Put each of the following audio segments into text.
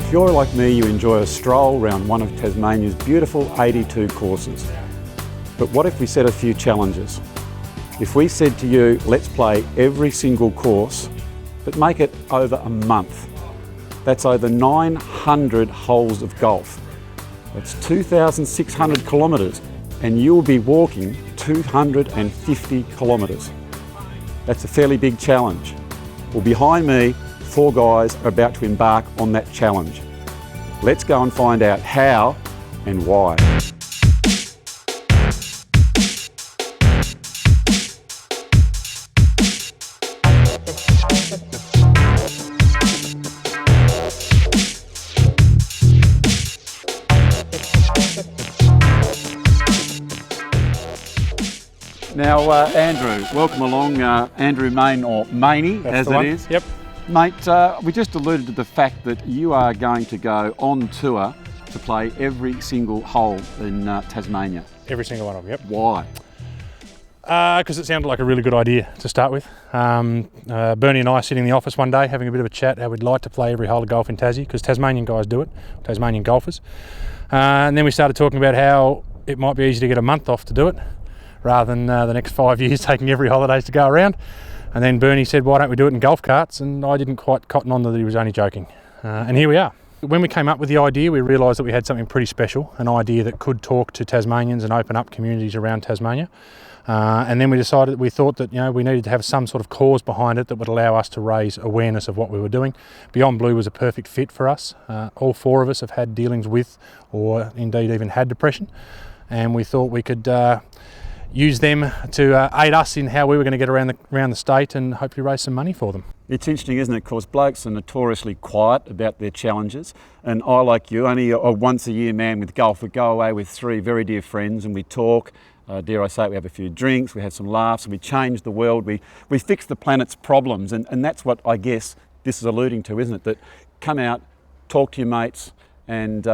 If you're like me, you enjoy a stroll around one of Tasmania's beautiful 82 courses. But what if we set a few challenges? If we said to you, let's play every single course, but make it over a month. That's over 900 holes of golf. That's 2,600 kilometres, and you'll be walking 250 kilometres. That's a fairly big challenge. Well, behind me, 4 guys are about to embark on that challenge. Let's go and find out how and why. Now, Andrew, welcome along, Andrew Main, or Maney, as it is. Yep. Mate, we just alluded to the fact that you are going to go on tour to play every single hole in Tasmania. Every single one of them, yep. Why? Because it sounded like a really good idea to start with. Bernie and I sitting in the office one day having a bit of a chat how we'd like to play every hole of golf in Tassie, because Tasmanian guys do it, Tasmanian golfers. And then we started talking about how it might be easy to get a month off to do it, rather than the next 5 years taking every holidays to go around. And then Bernie said, why don't we do it in golf carts? And I didn't quite cotton on that he was only joking. And here we are. When we came up with the idea, we realised that we had something pretty special, an idea that could talk to Tasmanians and open up communities around Tasmania. And then we decided, we thought that we needed to have some sort of cause behind it that would allow us to raise awareness of what we were doing. Beyond Blue was a perfect fit for us. All 4 of us have had dealings with, or indeed even had depression. And we thought we could use them to aid us in how we were going to get around the state and hopefully raise some money for them. It's interesting, isn't it? Because blokes are notoriously quiet about their challenges, and I, like you, only a once a year man with golf, would go away with 3 very dear friends and we talk, dare I say it, we have a few drinks, we have some laughs, we change the world, we fix the planet's problems, and that's what I guess this is alluding to, isn't it? That come out, talk to your mates, and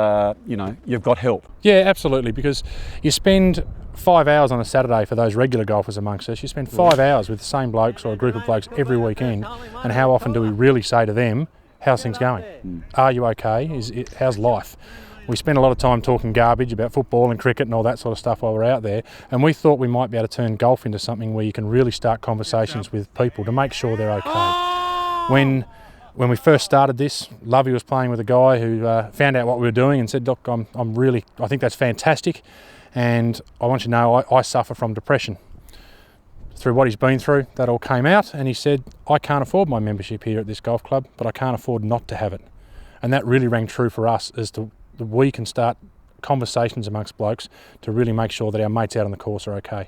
you've got help. Yeah, absolutely, because you spend 5 hours on a Saturday for those regular golfers amongst us. You spend 5 hours with the same blokes or a group of blokes every weekend, and how often do we really say to them, how's things going? Are you okay? How's life? We spend a lot of time talking garbage about football and cricket and all that sort of stuff while we're out there, and we thought we might be able to turn golf into something where you can really start conversations with people to make sure they're okay. When we first started this, Lovey was playing with a guy who found out what we were doing and said, look, I think that's fantastic, and I want you to know I suffer from depression. Through what he's been through, that all came out, and he said, I can't afford my membership here at this golf club, but I can't afford not to have it. And that really rang true for us, as to we can start conversations amongst blokes to really make sure that our mates out on the course are okay.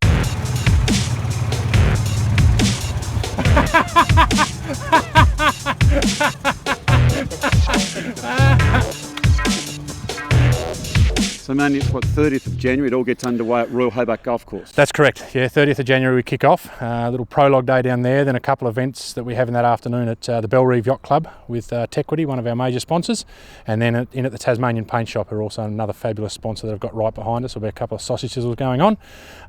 So man, it's 30th of January, it all gets underway at Royal Hobart Golf Course. That's correct, yeah, 30th of January we kick off. A little prologue day down there, then a couple of events that we have in that afternoon at the Bellreeve Yacht Club with Tequity, one of our major sponsors, and then at the Tasmanian Paint Shop, who are also another fabulous sponsor that I've got right behind us. There'll be a couple of sausage sizzles going on.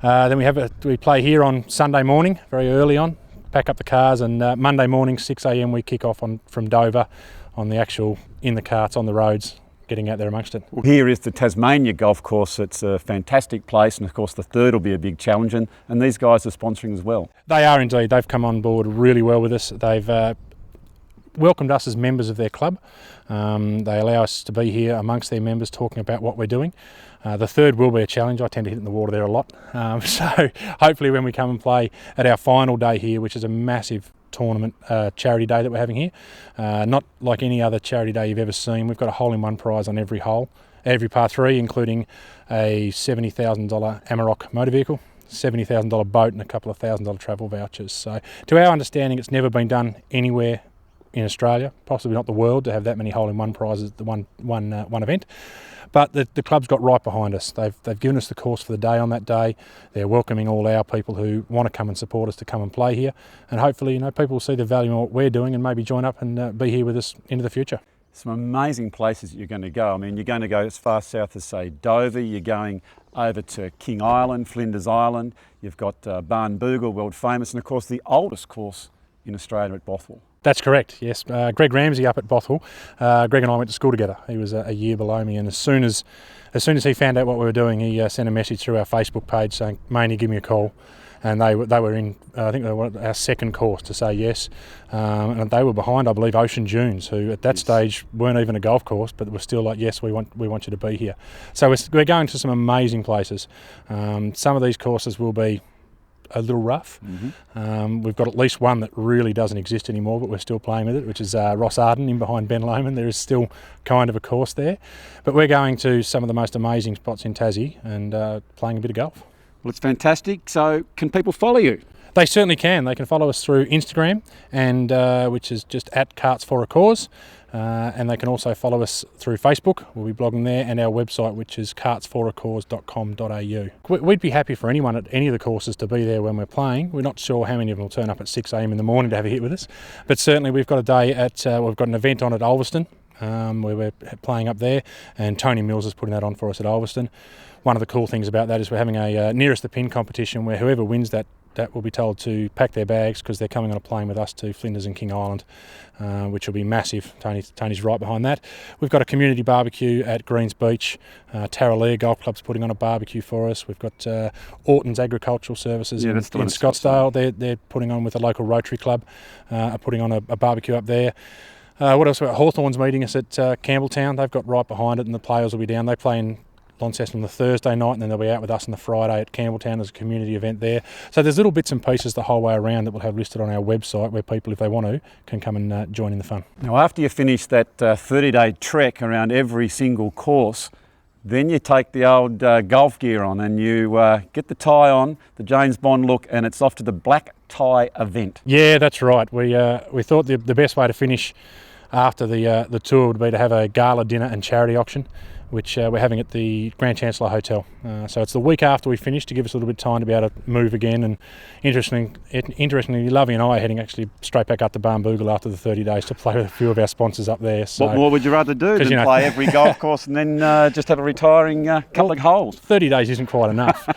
Then we play here on Sunday morning, very early on, pack up the cars, and Monday morning 6 a.m. we kick off from Dover on the actual, in the carts, on the roads, getting out there amongst it. Well, here is the Tasmania Golf Course. It's a fantastic place, and of course the 3rd will be a big challenge, and these guys are sponsoring as well. They are indeed. They've come on board really well with us. They've welcomed us as members of their club. They allow us to be here amongst their members talking about what we're doing. The 3rd will be a challenge. I tend to hit in the water there a lot. So hopefully when we come and play at our final day here, which is a massive tournament charity day that we're having here, not like any other charity day you've ever seen. We've got a hole-in-one prize on every hole, every par 3, including a $70,000 Amarok motor vehicle, $70,000 boat, and a couple of $1,000 travel vouchers. So to our understanding, it's never been done anywhere in Australia, possibly not the world, to have that many hole-in-one prizes at the one event. But the club's got right behind us. They've given us the course for the day on that day. They're welcoming all our people who want to come and support us to come and play here. And hopefully, people will see the value in what we're doing and maybe join up and be here with us into the future. Some amazing places that you're going to go. I mean, you're going to go as far south as, say, Dover. You're going over to King Island, Flinders Island. You've got Barnbougle, world famous, and of course the oldest course in Australia at Bothwell. That's correct, yes. Greg Ramsey up at Bothwell. Greg and I went to school together. He was a year below me, and as soon as he found out what we were doing, he sent a message through our Facebook page saying, "Maney, give me a call." And they were in, I think they were our second course to say yes. And they were behind, I believe, Ocean Dunes, who at that stage weren't even a golf course, but were still like, yes, we want you to be here. So we're going to some amazing places. Some of these courses will be a little rough. We've got at least one that really doesn't exist anymore, but we're still playing with it, which is Ross Arden in behind Ben Lomond. There is still kind of a course there. But we're going to some of the most amazing spots in Tassie and playing a bit of golf. Well, it's fantastic. So can people follow you? They certainly can. They can follow us through Instagram, and which is just at Carts for a Cause. And they can also follow us through Facebook. We'll be blogging there, and our website, which is cartsforacause.com.au. We'd be happy for anyone at any of the courses to be there when we're playing. We're not sure how many of them will turn up at 6 a.m. in the morning to have a hit with us, but certainly we've got a day at, we've got an event on at Ulverston, where we're playing up there, and Tony Mills is putting that on for us at Ulverston. One of the cool things about that is we're having a nearest the pin competition where whoever wins that will be told to pack their bags because they're coming on a plane with us to Flinders and King Island, which will be massive. Tony's right behind that. We've got a community barbecue at Greens Beach. Tarraleah Golf Club's putting on a barbecue for us. We've got Orton's Agricultural Services in Scottsdale. They're putting on with a local Rotary Club, are putting on a barbecue up there. What else? Hawthorn's meeting us at Campbelltown. They've got right behind it, and the players will be down. They play in Launceston on the Thursday night, and then they'll be out with us on the Friday at Campbelltown as a community event there. So there's little bits and pieces the whole way around that we'll have listed on our website where people, if they want to, can come and join in the fun. Now, after you finish that 30-day trek around every single course, then you take the old golf gear on and you get the tie on, the James Bond look, and it's off to the black tie event. Yeah, that's right. We thought the best way to finish after the tour would be to have a gala dinner and charity auction, which we're having at the Grand Chancellor Hotel. So it's the week after we finish to give us a little bit of time to be able to move again. And interestingly, Lovey and I are heading actually straight back up to Barnbougle after the 30 days to play with a few of our sponsors up there. So, what more would you rather do than play every golf course and then just have a retiring couple of holes? 30 days isn't quite enough.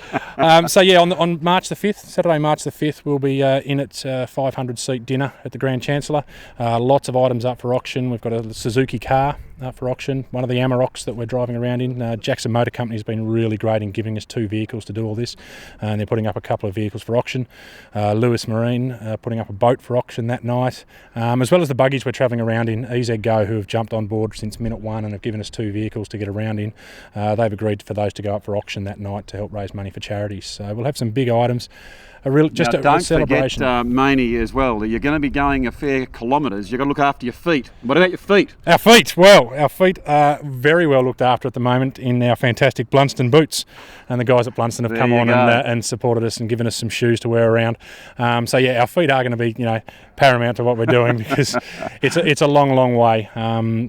So yeah, on March the 5th, Saturday, March the 5th, we'll be in at 500-seat dinner at the Grand Chancellor. Lots of items up for auction. We've got a Suzuki car up for auction, one of the Amaroks that we're driving around in. Jackson Motor Company has been really great in giving us 2 vehicles to do all this, and they're putting up a couple of vehicles for auction. Lewis Marine putting up a boat for auction that night, as well as the buggies we're travelling around in. EZ Go, who have jumped on board since minute 1 and have given us 2 vehicles to get around in. They've agreed for those to go up for auction that night to help raise money for charities. So we'll have some big items. A celebration. Don't forget, Maney, as well. You're going to be going a fair kilometres. You've got to look after your feet. What about your feet? Our feet? Well, our feet are very well looked after at the moment in our fantastic Blunston boots. And the guys at Blunston have come on and supported us and given us some shoes to wear around. So yeah, our feet are going to be, paramount to what we're doing because it's a long way.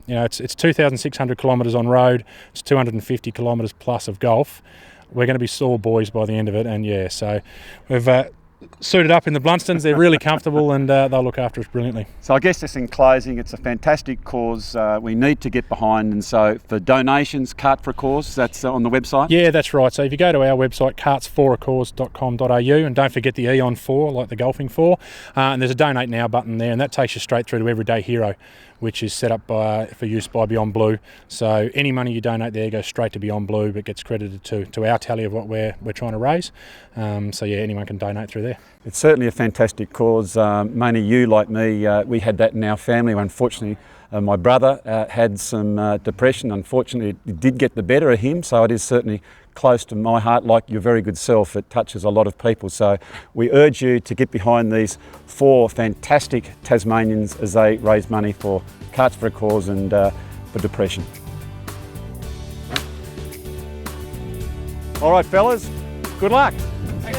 It's 2,600 kilometres on road. It's 250 kilometres plus of golf. We're going to be sore boys by the end of it, and yeah, so we've suited up in the Blunstons. They're really comfortable, and they'll look after us brilliantly. So I guess just in closing, it's a fantastic cause we need to get behind, and so for donations, Cart for a Cause, that's on the website? Yeah, that's right. So if you go to our website, cartsforacause.com.au, and don't forget the E on 4, like the golfing 4, and there's a Donate Now button there, and that takes you straight through to Everyday Hero, which is set up for use by Beyond Blue. So any money you donate there goes straight to Beyond Blue, but gets credited to our tally of what we're trying to raise. So yeah, anyone can donate through there. It's certainly a fantastic cause. Mainly you, like me, we had that in our family. Unfortunately, my brother had some depression. Unfortunately, it did get the better of him, so it is certainly close to my heart. Like your very good self, it touches a lot of people. So we urge you to get behind these 4 fantastic Tasmanians as they raise money for Carts for a Cause and for depression. All right, fellas, good luck. Thanks,